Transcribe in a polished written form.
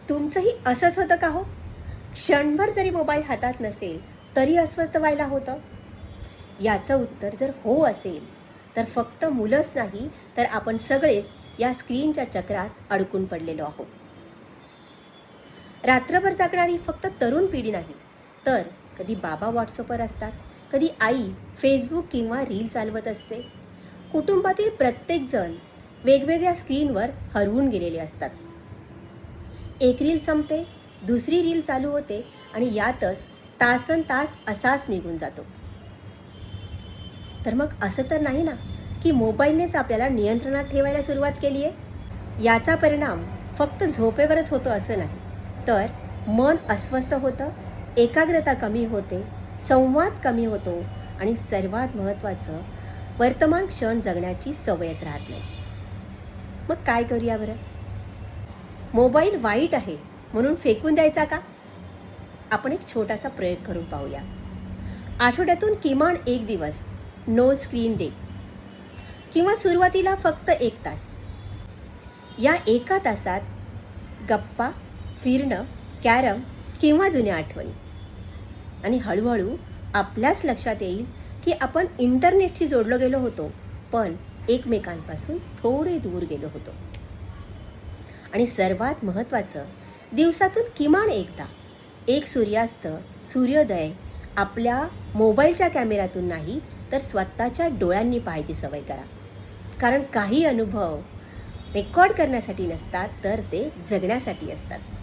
तुमचंही असंच होतं का हो? क्षणभर जरी मोबाईल हातात नसेल तरी अस्वस्थ व्हायला होतं? याचं उत्तर जर हो असेल तर फक्त मुलंच नाही तर आपण सगळेच या स्क्रीनच्या चक्रात अडकून पडलेलो आहोत. रात्रभर जागणारी फक्त तरुण पिढी नाही, तर कधी बाबा व्हॉट्सअपवर असतात, कधी आई फेसबुक किंवा रील चालवत असते. कुटुंबातील प्रत्येकजण वेगवेगळ्या स्क्रीनवर हरवून गेलेले असतात. एक रील संपते, दुसरी रील चालू होते आणि यातच तासनतास असाच निघून जातो. तर मग असं तर नाही ना की मोबाईलनेच आपल्याला नियंत्रणात ठेवायला सुरुवात केली आहे? याचा परिणाम फक्त झोपेवरच होतो असं नाही, तर मन अस्वस्थ होतं, एकाग्रता कमी होते, संवाद कमी होतो आणि सर्वात महत्त्वाचं, वर्तमान क्षण जगण्याची सवयच राहत नाही. मग काय करूया बरं? मोबाईल वाईट आहे म्हणून फेकून द्यायचा का? आपण एक छोटासा प्रयोग करून पाहूया. आठवड्यातून किमान एक दिवस नो स्क्रीन डे किंवा सुरुवातीला फक्त 1 तास. या 1 तासात गप्पा, फिरणं, कॅरम किंवा जुन्या आठवणी. आणि हळूहळू आपल्याच लक्षात येईल की आपण इंटरनेटशी जोडलो गेलो होतो, पण एकमेकांपासून थोडे दूर गेलो होतो. आणि सर्वात महत्त्वाचं, दिवसातून किमान एकदा एक सूर्यास्त, सूर्योदय आपल्या मोबाईलच्या कॅमेऱ्यातून नाही तर स्वतःच्या डोळ्यांनी पाहायची सवय करा. कारण काही अनुभव रेकॉर्ड करण्यासाठी नसतात, तर ते जगण्यासाठी असतात.